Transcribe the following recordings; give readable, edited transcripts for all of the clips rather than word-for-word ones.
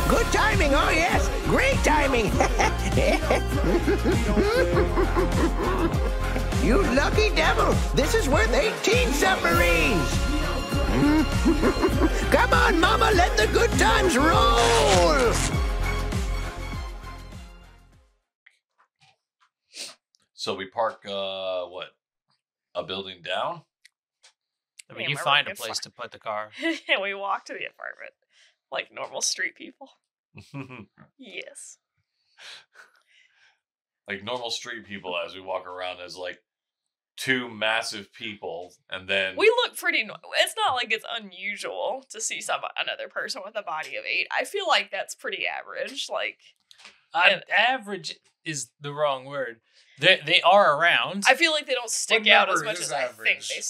Good timing, oh yes, great timing. You lucky devil, this is worth 18 submarines. Come on, Mama, let the good times roll. So we park, what? A building down? I mean, you find a place to put the car. And we walk to the apartment like normal street people. Yes. Like normal street people as we walk around as like two massive people, and then we look pretty. It's not like it's unusual to see another person with a body of 8. I feel like that's pretty average. Like, average is the wrong word. They are around. I feel like they don't stick out as much as average? I think they.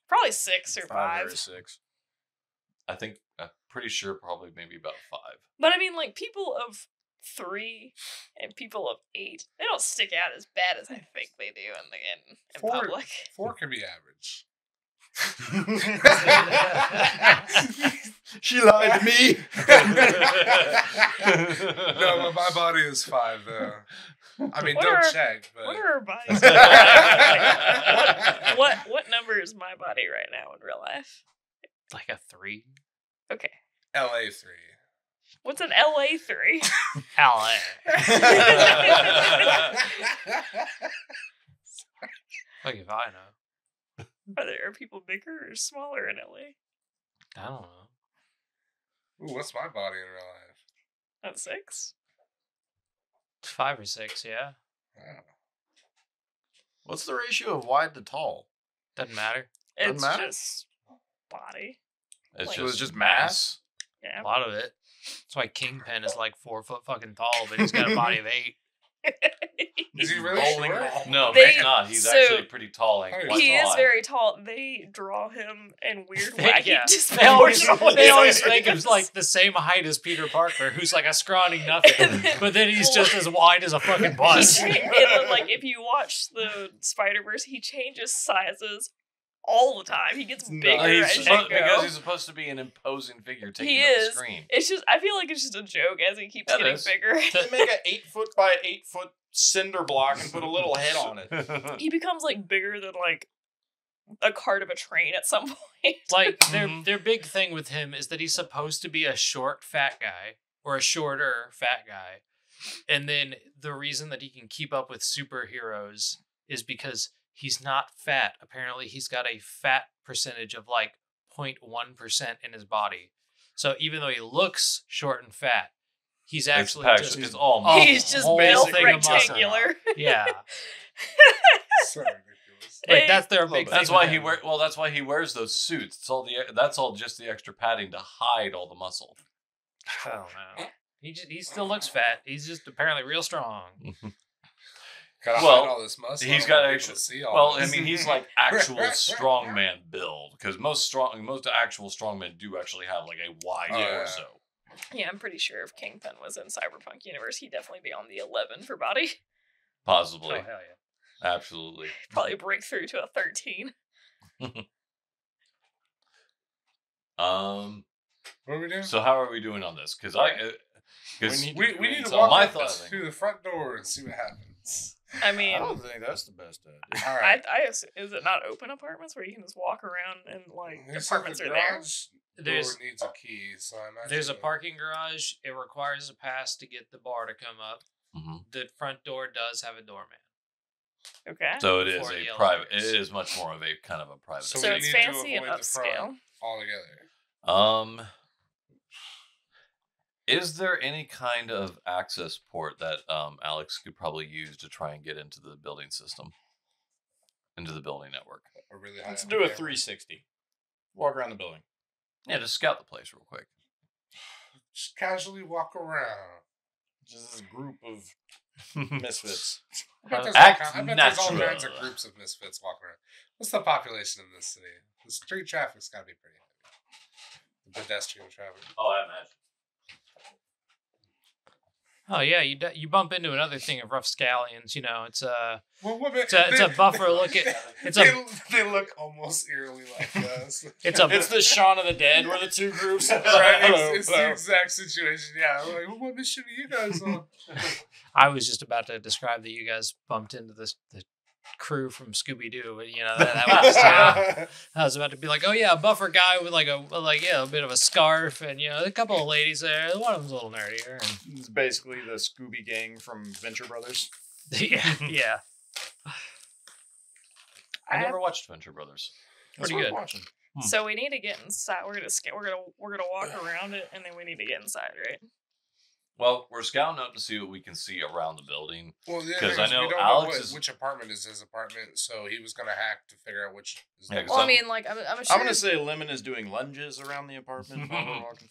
Probably 6 or 5. 5 or 6. I think I'm pretty sure probably maybe about 5. But I mean, like people of 3 and people of 8, they don't stick out as bad as I think they do in public. 4 can be average. She lied to me. No, my body is 5 though. I mean, don't check. But... What are our bodies? what number is my body right now in real life? Like a 3. Okay. LA 3. What's an LA 3? LA. Like if I know. Are people bigger or smaller in LA? I don't know. Ooh, what's my body in real life? At 6? 5 or 6, yeah. Oh. What's the ratio of wide to tall? Doesn't matter. It's matter? just body. It's Like- Just mass. Yeah. A lot of it. That's why Kingpin is like 4 foot fucking tall, but he's got a body of 8. Is he really bowling short? ball. No, They- he's not. He's so- actually pretty tall. And quite He is tall. very tall. They draw him in weird, wacky, Yeah. disproportional They always ways. make him like the same height as Peter Parker, who's like a scrawny nothing, but then he's just as wide as a fucking bus. Like if you watch the Spider-Verse, he changes sizes all the time. He gets bigger as you because go. he's supposed to be an imposing figure taking He up the is. screen. It's just I feel like it's just a joke as he keeps It getting is. bigger. They make an 8 foot by 8 foot cinder block and put a little head on it. He becomes like bigger than like a cart of a train at some point. Like their big thing with him is that he's supposed to be a short fat guy or a shorter fat guy. And then the reason that he can keep up with superheroes is because he's not fat. Apparently he's got a fat percentage of like 0.1% in his body. So even though he looks short and fat, he's actually It's all Oh, He's just whole built thing of muscle. rectangular. Yeah. So ridiculous. Like that's their big That's thing why with he him. That's why he wears those suits. That's all just the extra padding to hide all the muscle. I don't know. He still looks fat. He's just apparently real strong. Gotta Well, hide all this muscle. He's I got don't want actual. people to see all Well, I this. mean, he's like actual strongman build because most actual strongmen do actually have like a wide Oh, yeah. torso. Yeah, I'm pretty sure if Kingpin was in Cyberpunk universe, he'd definitely be on the 11 for body. Possibly, Oh hell yeah. absolutely. Probably break through to a 13. What are we doing? So how are we doing on this? Because we need to so walk my up thoughts. to the front door and see what happens. I mean, I don't think that's the best idea. All right. I assume, is it not open apartments where you can just walk around and like There's apartments the are there? garage There's- door needs a key, so I imagine There's a parking garage. It requires a pass to get the bar to come up. Mhm. The front door does have a doorman. Okay. So it is For a the private. It elevators. is much more of a kind of a private. So So we it's need to fancy and avoid the front. upscale. altogether. Is there any kind of access port that Alex could probably use to try and get into the building system, into the building network? A really high Let's end do a camera. 360. Walk around the building. Yeah, just scout the place real quick. Just casually walk around. Just this group of misfits. I bet there's, Act I bet there's all natural. kinds of groups of misfits walking around. What's the population in this city? The street traffic's got to be pretty heavy. The pedestrian traffic. Oh, I imagine. Oh yeah, you bump into another thing of rough scallions. You know, it's a It's a buffer look at they look almost eerily like us. It's the Shaun of the Dead where the two groups. Right, Hello, it's the exact situation. Yeah, like what mission are you guys on? I was just about to describe that you guys bumped into the crew from Scooby Doo, but you know that was I was about to be like, oh yeah, a buffer guy with a bit of a scarf, and you know a couple of ladies there. One of them's a little nerdier. And... It's basically the Scooby Gang from Venture Brothers. yeah. I never watched Venture Brothers. Pretty good. Watching. So we need to get inside. We're gonna walk around it, and then we need to get inside, right? Well, we're scouting out to see what we can see around the building. Well, yeah, because I know we don't Alex know which apartment is his apartment, so he was gonna hack to figure out which. Is Yeah, his. Well, I mean, like I'm sure. I'm gonna say Lemon is doing lunges around the apartment while we're walking.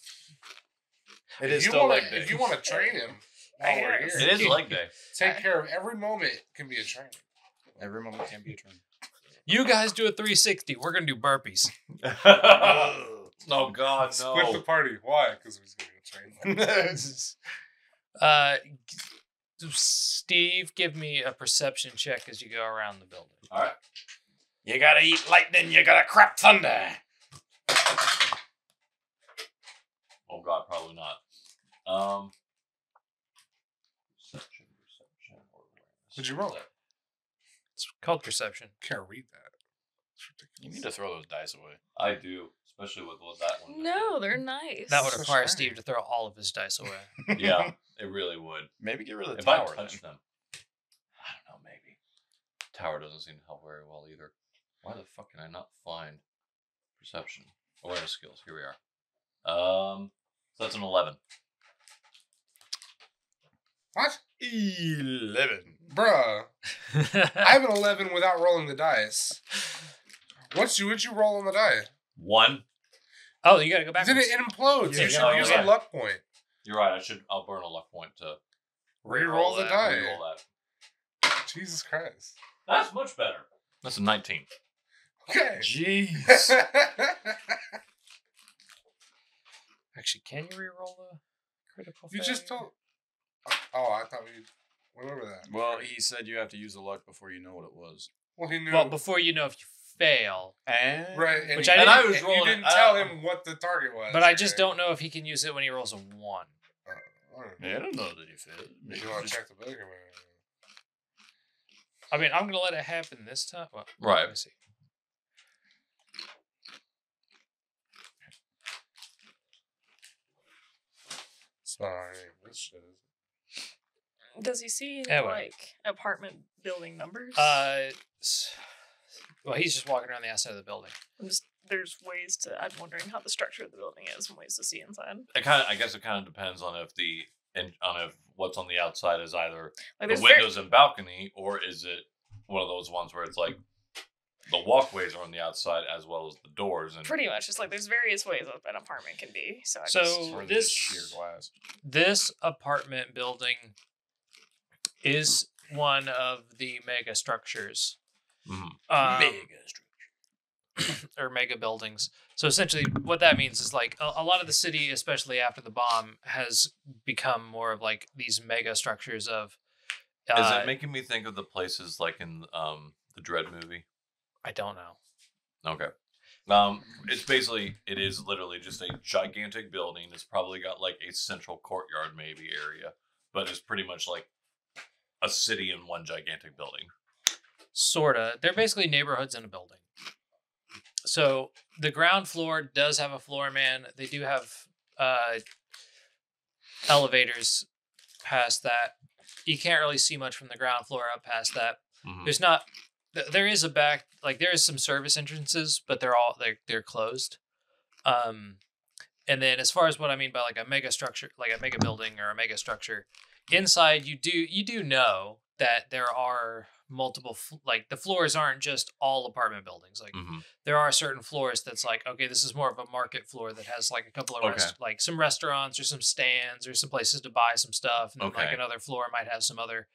It is If you still wanna- leg day. If you want to train him while we're I here, guess. It is leg day. take care of every moment. Can be a training. Every moment can be a training. You guys do a 360. We're gonna do burpees. Oh God, Split the no! party. Why? Because we're gonna train. Steve, give me a perception check as you go around the building. All right. You gotta eat lightning, you gotta crap thunder. Oh God, probably not. Perception. Awareness. What'd you roll? It's called perception. Can't read that. It's You ridiculous. need to throw those dice away. I do, especially with what that one. No, they're nice. That would So require shiny. Steve to throw all of his dice away. Yeah, it really would. Maybe get rid of the If I tower. touch them, I don't know. Maybe tower doesn't seem to help very well either. Why the fuck can I not find perception awareness skills? Here we are. So that's an 11. What? 11. Bruh. I have an 11 without rolling the dice. What'd you roll on the die? 1. Oh, you gotta go back. Then it implodes. Yeah, you should no, use yeah. a luck point. You're right. I'll burn a luck point to Reroll the that. die. reroll that. Jesus Christ. That's much better. That's a 19. Okay. Jeez. Actually, can you reroll the critical? You just failure? told. Oh, I thought we remember that. Well, he said you have to use the luck before you know what it was. Well, he knew. Well, before you know if you fail, And right, and Which he- I and didn't- was you rolling- didn't tell him what the target was. but I just right? don't know if he can use it when he rolls a 1. I don't know. Yeah, I don't know that you failed. Maybe you want to check the book or I mean, I'm gonna let it happen this time. Well, Right. Let me see. It's not our name. This shit is. Does he see any, Yeah, well. like apartment building numbers? Well, he's just walking around the outside of the building. There's ways to. I'm wondering how the structure of the building is and ways to see inside. I guess it kind of depends on if what's on the outside is either Like the there's windows and balcony, or is it one of those ones where it's like the walkways are on the outside as well as the doors? And pretty much just like there's various ways of an apartment can be. So I So- just, Or they This- just sheer glass. This apartment building is one of the mega structures. Mhm. Or mega buildings. So essentially, what that means is like a lot of the city, especially after the bomb, has become more of like these mega structures of. Is it making me think of the places like in the Dread movie? I don't know. Okay. It is literally just a gigantic building. It's probably got like a central courtyard maybe area, but it's pretty much like a city in one gigantic building. Sorta. They're basically neighborhoods in a building. So the ground floor does have a floor man. They do have elevators past that. You can't really see much from the ground floor up past that. Mhm. There's not. There is a back. Like there is some service entrances, but they're closed. And then as far as what I mean by like a mega structure, like a mega building or a mega structure, inside you do know that there are multiple like the floors aren't just all apartment buildings. Like Mhm. there are certain floors that's like, okay, this is more of a market floor that has like a couple of Okay. like some restaurants or some stands or some places to buy some stuff, and then like Okay. another floor might have some other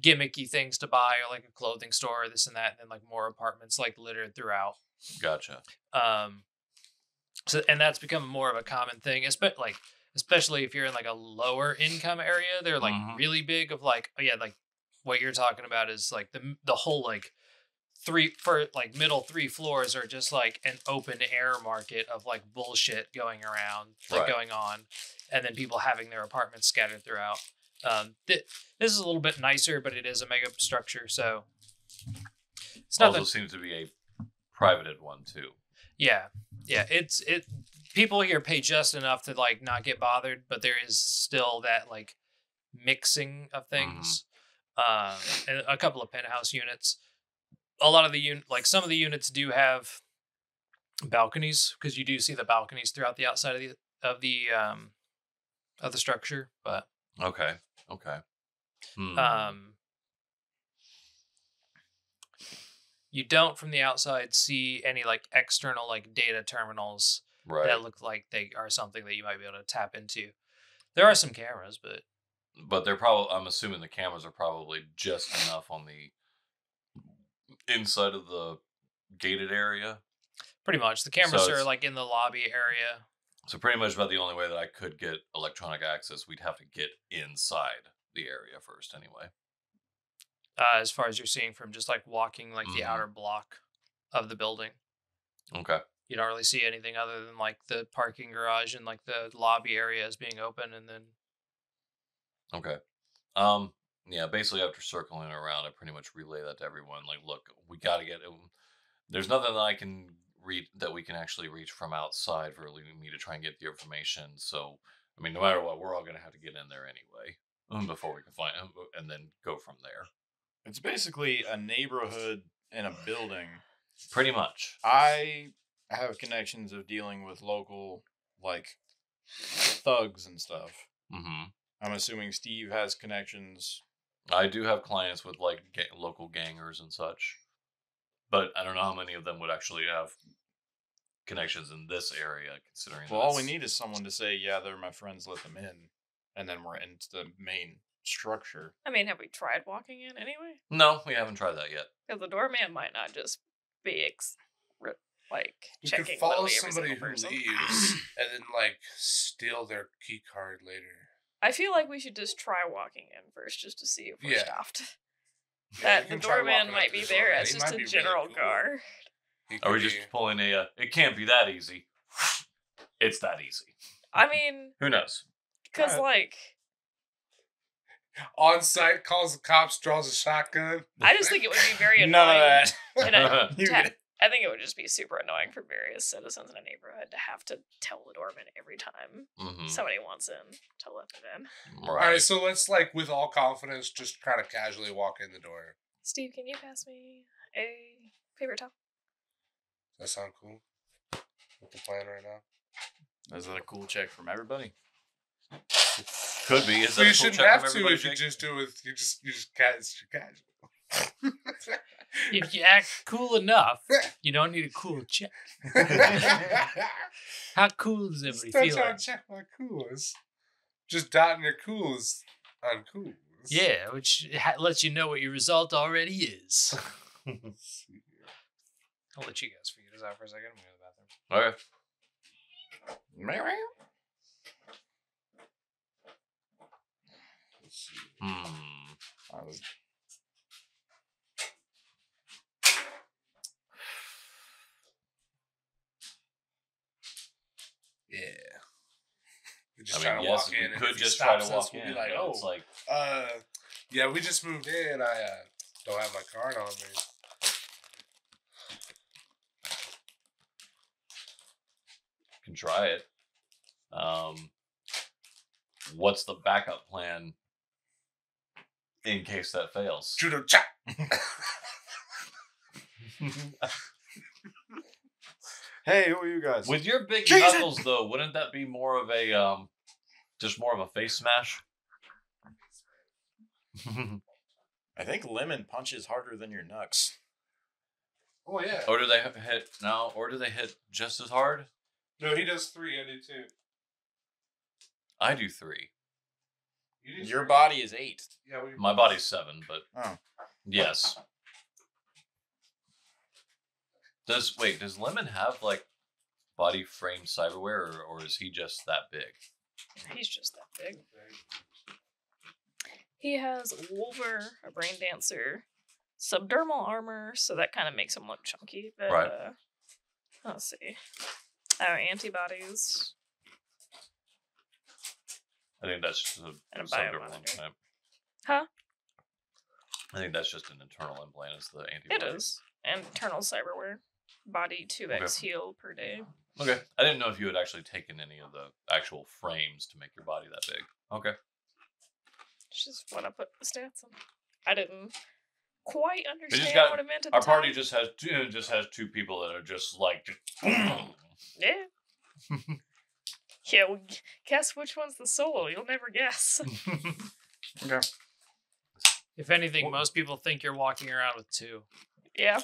gimmicky things to buy or like a clothing store or this and that, and then like more apartments like littered throughout. Gotcha. So and that's become more of a common thing. Like especially if you're in like a lower income area. They're like really big. Of like, oh yeah, like what you're talking about is like the whole like middle 3 floors are just like an open air market of like bullshit going around, like going on, and then people having their apartments scattered throughout. This is a little bit nicer, but it is a mega structure, so it's not. Also seems to be a privated one too. Yeah. It. People here pay just enough to like not get bothered, but there is still that like mixing of things. And a couple of penthouse units. A lot of the some of the units do have balconies, because you do see the balconies throughout the outside of the structure. But okay. You don't from the outside see any like external like data terminals that look like they are something that you might be able to tap into. There are some cameras, but they're probably, I'm assuming the cameras are probably just enough on the inside of the gated area. Pretty much. The cameras are like in the lobby area. So pretty much about the only way that I could get electronic access, we'd have to get inside the area first anyway. As far as you're seeing from just like walking like the outer block of the building. Okay. You don't really see anything other than like the parking garage and like the lobby area is being open, and then. Okay. Yeah, basically after circling around, I pretty much relay that to everyone. Like, look, we got to get it. There's nothing that I can read that we can actually reach from outside for me to try and get the information. So, I mean, no matter what, we're all going to have to get in there anyway before we can find him, and then go from there. It's basically a neighborhood in a building. Pretty much. I have connections of dealing with local, like, thugs and stuff. Mm-hmm. I'm assuming Steve has connections. I do have clients with, like, local gangers and such. But I don't know how many of them would actually have connections in this area, considering Well, all we need is someone to say, yeah, they're my friends, let them in. And then we're into the main structure. I mean, have we tried walking in anyway? No, we haven't tried that yet. Because the doorman might not just be You checking could follow literally every somebody single who person. leaves and then like steal their key card later. I feel like we should just try walking in first, just to see if we're stopped. Yeah, That the doorman might be there as just a general guard. Are we just pulling a, it can't be that easy. It's that easy. I mean, Who knows? because on site, calls the cops, draws a shotgun. I just think it would be very annoying. None of that. And I think it would just be super annoying for various citizens in a neighborhood to have to tell the doorman every time somebody wants in to let them in. All right, so let's with all confidence, just kind of casually walk in the door. Steve, can you pass me a paper towel? Does that sound cool? With the plan right now? Is that a cool check from everybody? Could be. So you shouldn't have to if you just do it with you just casual. If you act cool enough, you don't need a cool check. How cool does everybody Start feel? trying to check my coolers. Just dotting your coolers on coolers. Yeah, which lets you know what your result already is. I'll let you guys figure this out for a second. I'm going to the bathroom. Okay. Yeah. We just try to walk in. We could just try to walk in. We'll be like, it's like, yeah, we just moved in. I don't have my card on me. can try it. What's the backup plan in case that fails? Judo chop. Hey, who are you guys? With your big knuckles, though, wouldn't that be more of a just more of a face smash? I think Lemon punches harder than your knucks. Oh yeah. Or do they hit now? Or do they hit just as hard? No, he does 3. I do 2. I do 3. Your body is 8. Yeah, my body's 7, but yes. Does Lemon have like body frame cyberware, or is he just that big? He's just that big. He has Wolver, a brain dancer, subdermal armor, so that kind of makes him look chunky. But, Right. Let's see. Oh, antibodies. I think that's just a And a subdermal biomonitor. implant. Huh? I think that's just an internal implant. It's the It antibody. is. And internal cyberware. Body 2x heal per day. Okay. I didn't know if you had actually taken any of the actual frames to make your body that big. Okay. It's just what I put the stats on. I didn't quite understand got- what it meant at Our the time. party just has two people that are just like. Yeah. Yeah, well, guess which one's the solo? You'll never guess. Okay. If anything, most people think you're walking around with two. Yeah.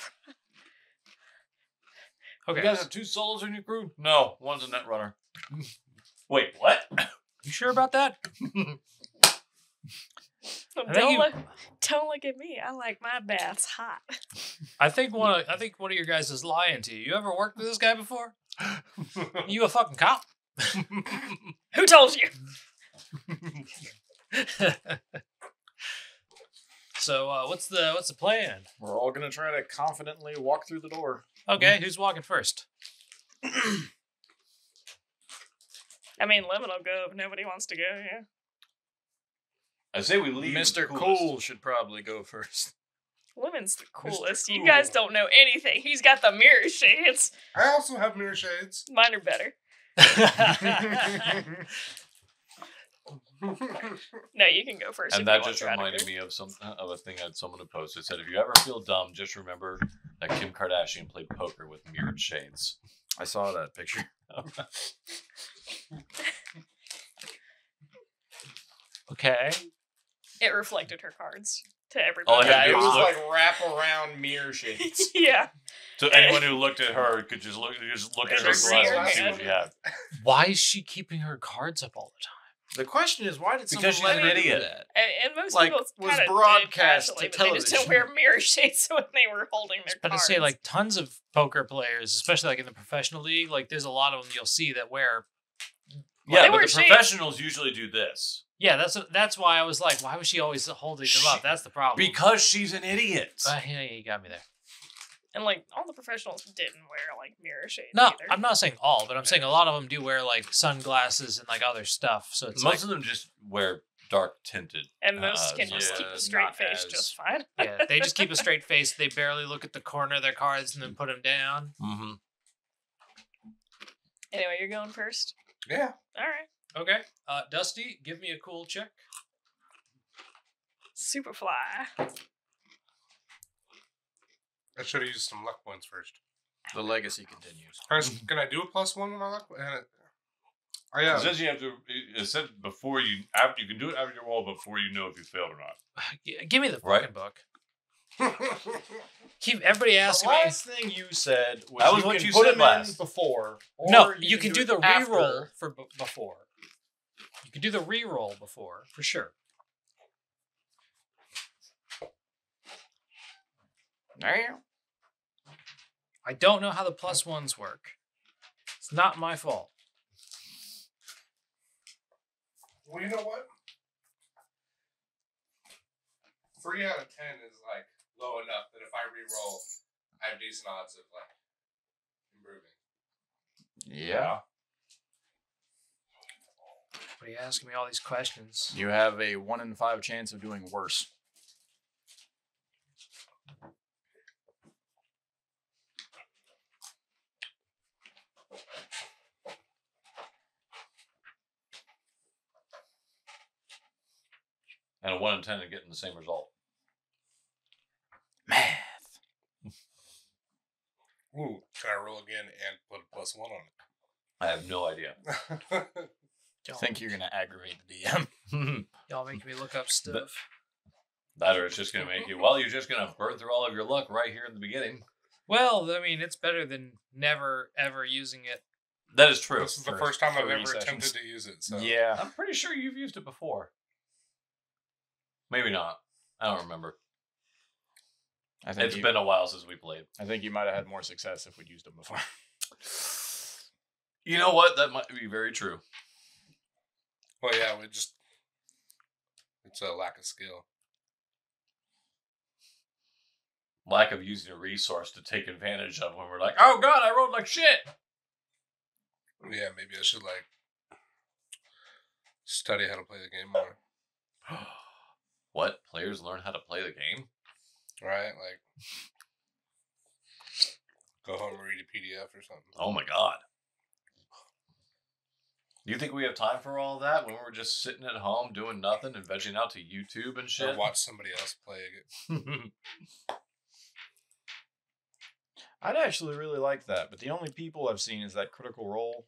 You Okay. guys have two solos in your crew? No, one's a net runner. Wait, what? You sure about that? I think Don't look at me. I like my baths hot. I think one of your guys is lying to you. You ever worked with this guy before? You a fucking cop? Who told you? So what's the plan? We're all gonna try to confidently walk through the door. Okay, who's walking first? I mean, Lemon will go if nobody wants to go, yeah. I say we leave. Mr. the coolest. Cool should probably go first. Lemon's the coolest. You Cool. guys don't know anything. He's got the mirror shades. I also have mirror shades. Mine are better. No, you can go first. And if that you want just to try to reminded go. me of a thing I had someone who posted. It said, if you ever feel dumb, just remember that Kim Kardashian played poker with mirrored shades. I saw that picture. Okay. It reflected her cards to All I everybody. had to Yeah, do it was was look. like wrap around mirror shades. Yeah. So anyone who looked at her could just look at her Just see glasses her and see what hand. she had. Why is she keeping her cards up all the time? The question is, why did Because someone she's let an her do idiot. that? And most Like, people was kind of broadcast to but they just don't television. wear mirror shades when they were holding their But to cards. say, like, tons of poker players, especially like in the professional league, like there's a lot of them you'll see that wear. Yeah, They but wear the shades. professionals usually do this. Yeah, that's why I was like, why was she always holding them up? That's the problem. Because she's an idiot. Yeah, you got me there. And like all the professionals didn't wear like mirror shades. No, either. I'm not saying all, but I'm saying a lot of them do wear like sunglasses and like other stuff. So it's Most of them just wear dark tinted. And most can just yeah, keep a straight not face as- just fine. yeah, they just keep a straight face. They barely look at the corner of their cards and then put them down. Mm-hmm. Anyway, you're going first. Yeah. All right. Okay, Dusty, give me a cool check. Superfly. I should have used some luck points first. The legacy continues. Can I do a +1 with my luck? Oh yeah. It says you have to. It said before you after you can do it after your roll before you know if you failed or not. Give me the Right. fucking book. Keep everybody The asking me. last thing you said was That was you what can you put said them last. in before. Or No, you can do it the after. re-roll for before. You can do the re-roll before, for sure. Damn. I don't know how the +1s work. It's not my fault. Well, you know what? 3 out of 10 is like low enough that if I re-roll, I have decent odds of like improving. Yeah. What are you asking me all these questions? You have a 1 in 5 chance of doing worse. And a 1 in 10 and getting the same result. Math. Ooh, can I roll again and put a +1 on I have no idea. it? I think you're gonna aggravate the DM. Y'all make me look up stuff. That or it's just going to make you. Well, you're just going to burn through all of your luck right here in the beginning. Well, I mean, it's better than never ever using it. That is true. This is the For first time I've 30 ever sessions. attempted to use it. So Yeah. I'm pretty sure you've used it before. Maybe not. I don't remember. I think It's been a while since we played. I think you might have had more success if we'd used them before. You know what? That might be very true. Well, yeah, it's a lack of skill. Lack of using a resource to take advantage of when we're like, oh god, I rolled like shit. Yeah, maybe I should study how to play the game more. What? Players learn how to play the game? Right? Go home and read a PDF or something. Oh my god. Do you think we have time for all that when we're just sitting at home doing nothing and vegging out to YouTube and shit? Or watch somebody else play it. I'd actually really like that, but the only people I've seen is that Critical Role.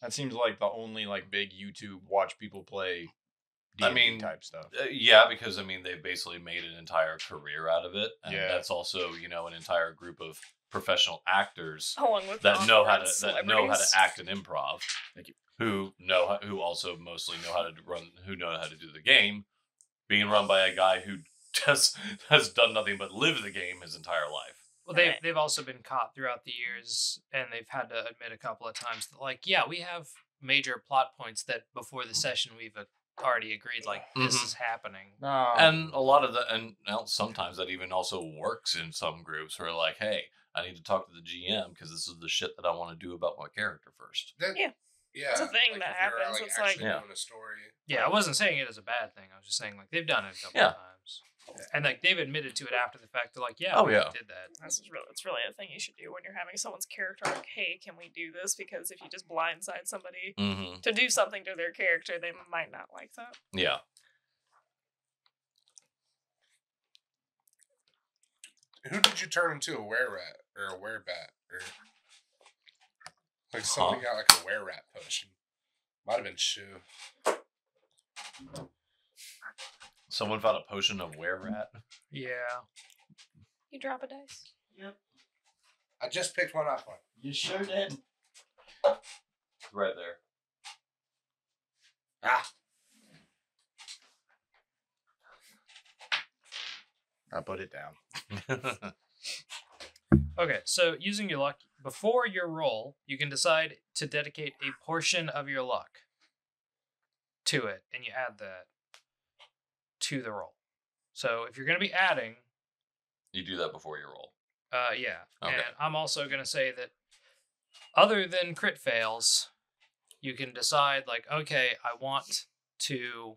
That seems like the only big YouTube watch people play D&D type stuff. Yeah, because they've basically made an entire career out of it, and Yeah. that's also an entire group of professional actors Along with that know how to celebrities. act in improv. Thank you. Who also mostly know how to do the game, being run by a guy who just has done nothing but live the game his entire life. Well, Right. they've also been caught throughout the years, and they've had to admit a couple of times that, yeah, we have major plot points that before the session we've already agreed, this Mhm. is happening. No. And a lot of sometimes that even also works in some groups where hey, I need to talk to the GM because this is the shit that I want to do about my character first. Yeah. It's a thing that if you're, happens. It's actually Yeah. doing a story. Yeah, I wasn't saying it as a bad thing. I was just saying, they've done it a couple Yeah. of times. And, they've admitted to it after the fact. They're like, yeah, Oh, we yeah. did that. It's really a thing you should do when you're having someone's character hey, can we do this? Because if you just blindside somebody Mm-hmm. to do something to their character, they might not like that. Yeah. Who did you turn into a were-rat or a were-bat? Or somebody got a were-rat potion. Might have been Shu. Someone found a potion of were-rat. Yeah. You drop a dice. I just picked one up. You sure did. Right there. Ah. I put it down. Okay, so using your luck, before your roll, you can decide to dedicate a portion of your luck to it, and you add that to the roll. So if you're going to be adding, You do that before you roll. yeah. Okay. And I'm also going to say that other than crit fails, you can decide, okay, I want to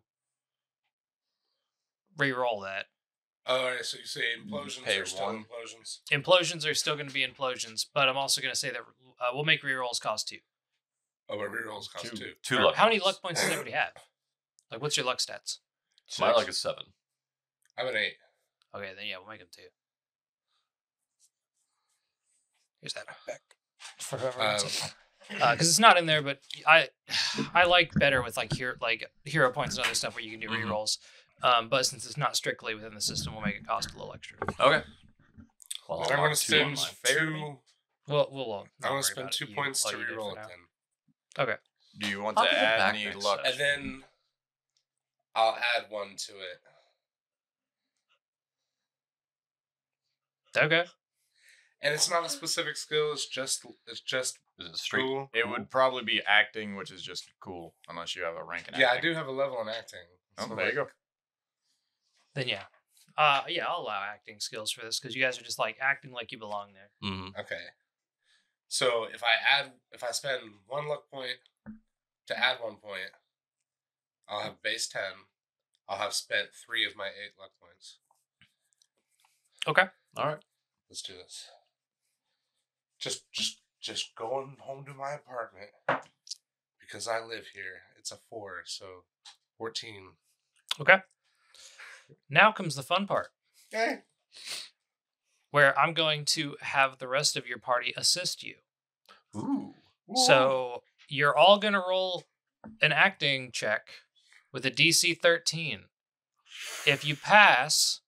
re-roll that. Oh, all right, so you say implosions pay are still one. implosions. Implosions are still going to be implosions, but I'm also going to say that we'll make re-rolls cost 2. Oh, but rerolls cost 2. 2 Or luck. how many luck points does everybody have? What's your luck stats? My luck is 7. I'm an 8. Okay, then yeah, we'll make them 2. Here's that back for whoever wants it. Because it's not in there, but I like better with hero points and other stuff where you can do Mhm. rerolls. But since it's not strictly within the system, we'll make it cost a little extra. Okay. Well, I'm I'll going mark to 2 on spend my 2. favorite. We'll I'm not going worry to spend about 2 it. points to You do it reroll for it now. then. Okay. Do you want I'll to give it add back any next luck? And then I'll add 1 to it. Okay. And it's not a specific skill. It's just Is it straight? cool. It would probably be acting, which is just cool, unless you have a rank in Yeah, I acting. do have a level in acting. Oh, So, there you go. Then yeah. Yeah, I'll allow acting skills for this because you guys are just acting like you belong there. Mm-hmm. Okay. So if I spend 1 luck point to add 1 point, I'll have base 10. I'll have spent 3 of my 8 luck points. Okay. All right. Let's do this. Just going home to my apartment because I live here. It's a 4, so 14. Okay. Now comes the fun part, Okay. where I'm going to have the rest of your party assist you. Ooh. So you're all going to roll an acting check with a DC 13. If you pass,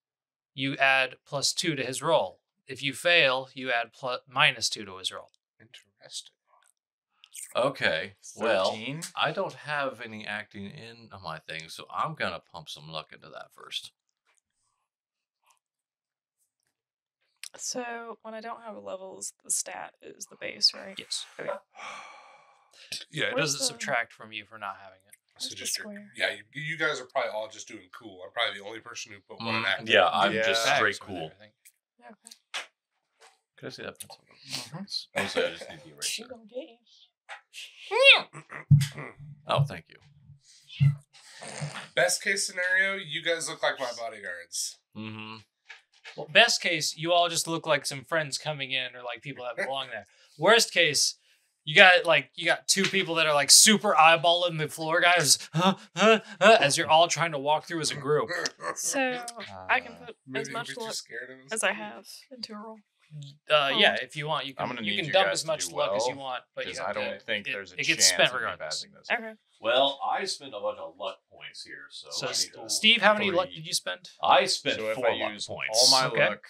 you add +2 to his roll. If you fail, you add -2 to his roll. Interesting. Okay. Well, 13? I don't have any acting in my thing, so I'm gonna pump some luck into that first. So when I don't have levels, the stat is the base, right? Yes. Okay. Yeah, it Where's doesn't the- subtract from you for not having it. So Just a just square. yeah, you guys are probably all just doing cool. I'm probably the only person who put one in active. Yeah, I'm Yeah. just straight cool. Okay. Could I see that pencil? Mostly, I just need the eraser. She gonna get you. Oh, thank you. Best case scenario, you guys look like my bodyguards. Mm-hmm. Well, best case, you all just look like some friends coming in or like people that belong there. Worst case, you got two people that are like super eyeballing the floor guys as you're all trying to walk through as a group. So I can put Maybe as much you're luck scared of us. as I have into a roll. Yeah, if you want, you I'm can gonna you need can you dump guys as to much do luck as well, you want, but you Because have I don't to, think there's a it chance gets spent of me regardless. passing this. Okay. Well, I spent a bunch of luck points here, so So I need to- Steve, how many luck 3. did you spend? I spent So if 4 I luck use points. all my Okay. luck,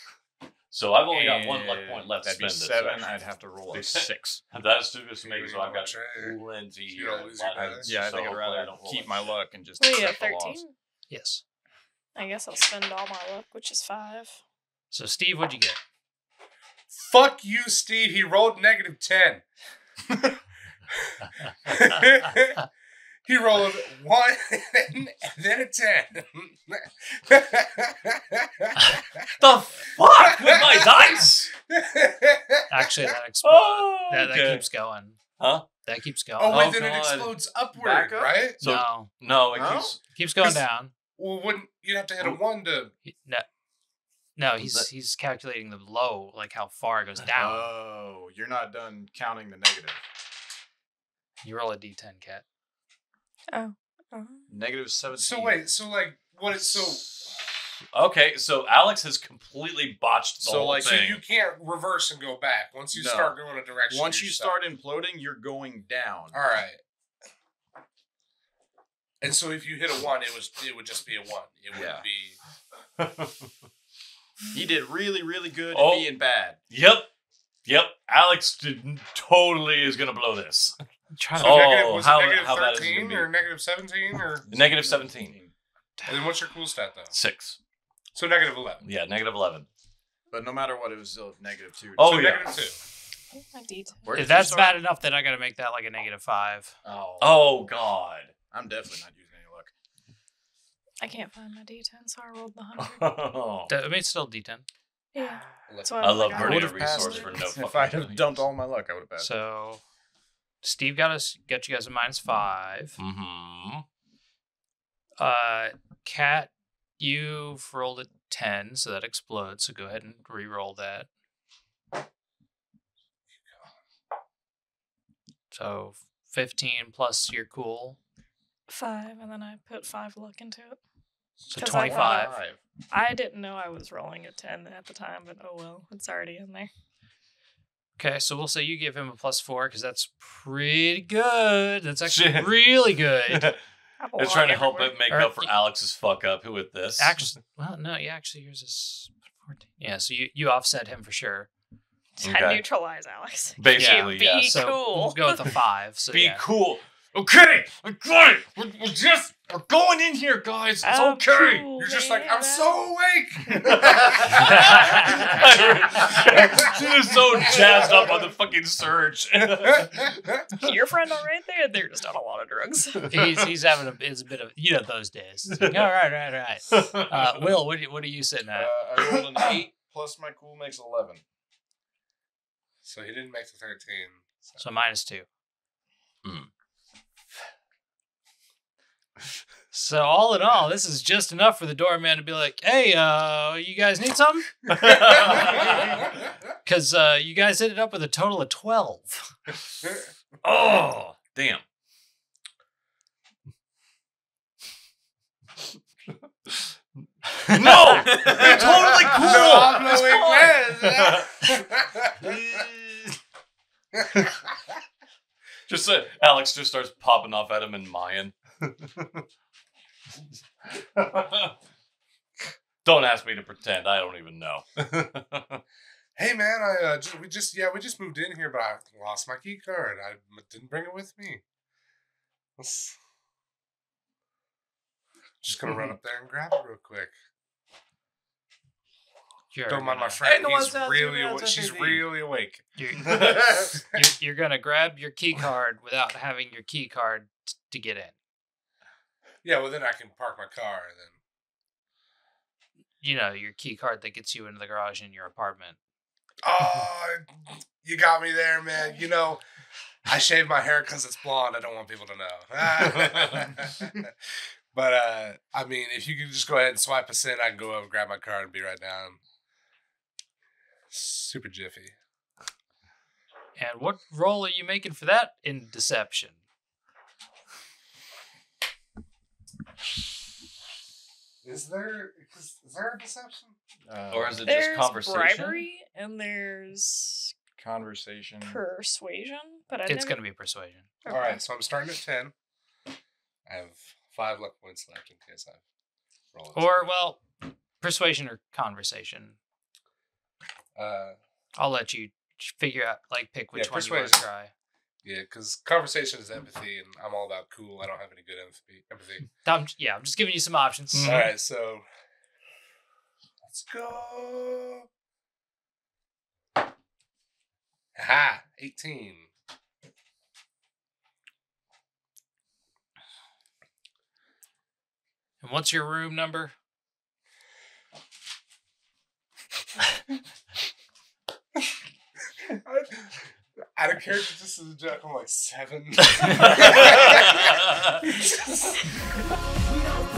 So I've only got 1 luck point left to that'd be spend 7. this session. I'd have to roll a 6. That's just to make it so I've got Try. plenty You don't lose your dice. Yeah, I so think I'd hopefully rather I don't roll keep it. my luck and just Well, yeah, accept the loss. 13. Yes. I guess I'll spend all my luck, which is 5. So Steve, what'd you get? Fuck you, Steve. He rolled -10. He rolled 1 and then a 10. The fuck with my dice? Actually, that explodes. Oh, that okay. keeps going. Huh? That keeps going. Oh, wait, Oh, then it God. explodes upward, Back up? right? So no, no, it No? keeps. keeps going 'Cause- down. Well, wouldn't you'd have to hit a 1 to. No, he's calculating the low, like how far it goes down. Oh, you're not done counting the negative. You roll a d10, Cat. Oh. Negative 17. So wait, so like what is so Okay, so Alex has completely botched the So, whole like, so thing. you can't reverse and go back once you No. start going a direction. Once you're you stuck. start imploding, you're going down. All right. And so if you hit a 1, it would just be a 1. It wouldn't Yeah. be. He did really, really good Oh. at being bad. Yep. Alex totally is gonna blow this. Trying So to Oh, negative, was how- it negative how bad is it 13 gonna be? or negative 17 or Negative 17. and then what's your cool stat though? 6. So negative 11. Yeah, negative 11. But no matter what, it was still -2. Oh, so yeah. negative 2. My d10. Where if did you that's start? bad enough, then I got to make that like a -5. Oh, God. I'm definitely not using any luck. I can't find my d10, so I rolled the 100. I mean, it's still d10. Yeah. That's why I love like, burning a would've passed resource it. for no fucking If I had reason. dumped all my luck, I would have passed. So Steve got you guys a -5. Mm-hmm. Cat, you've rolled a 10, so that explodes. So go ahead and re-roll that. So 15 plus your cool, 5, and then I put 5 luck into it. so 'Cause I 25. I didn't know I was rolling a 10 at the time, but oh well, it's already in there. Okay, so we'll say you give him a +4 because that's pretty good. That's actually Shit. really good. I It's trying to help everywhere. it make Or- up for Alex's fuck up with this. Actually, well, no, yeah, actually yours is 14. Yeah, so you offset him for sure. I Okay. neutralize Alex. Basically, Be yes. So cool. we'll go with a 5. So Be yeah. cool. Okay, I got it. We're going in here, guys. It's I'm okay. cool, You're just like, man. I'm so awake. She was so jazzed up on the fucking surge. Your friend all right there, they're just on a lot of drugs. He's having a bit of those days. It's like, all right. Will, what are you sitting at? I rolled an 8 plus my cool makes 11. So he didn't make the 13. So -2. So all in all, this is just enough for the doorman to be like, "Hey, you guys need something?" Because you guys ended up with a total of 12. Oh, damn. No! You're totally cool! No hablo inglés. Just Alex just starts popping off at him in Mayan. Don't ask me to pretend. I don't even know. Hey man, we just moved in here, but I lost my key card. I didn't bring it with me. Just gonna run up there and grab it real quick. Don't mind my friend. She's really awake. You're gonna grab your key card without having your key card to get in. Yeah, well then I can park my car and then. You know, your key card that gets you into the garage in your apartment. Oh, you got me there, man. You know, I shave my hair because it's blonde. I don't want people to know. But, I mean, if you could just go ahead and swipe us in, I can go over, grab my card, and be right down. Super jiffy. And what role are you making for that in deception? Is there a deception? Or is it There's just conversation? bribery and there's Conversation. persuasion, but It's going to be persuasion. All right, so I'm starting at 10. I have 5 luck points left in case I roll it. Or, well, persuasion or conversation. I'll let you figure out, like, pick which one you want to persuasion. try. Yeah, because conversation is empathy, and I'm all about cool. I don't have any good empathy. I'm just giving you some options. All right, so let's go. Aha, 18. And what's your room number? Out of character, just as a joke, I'm like 7. We don't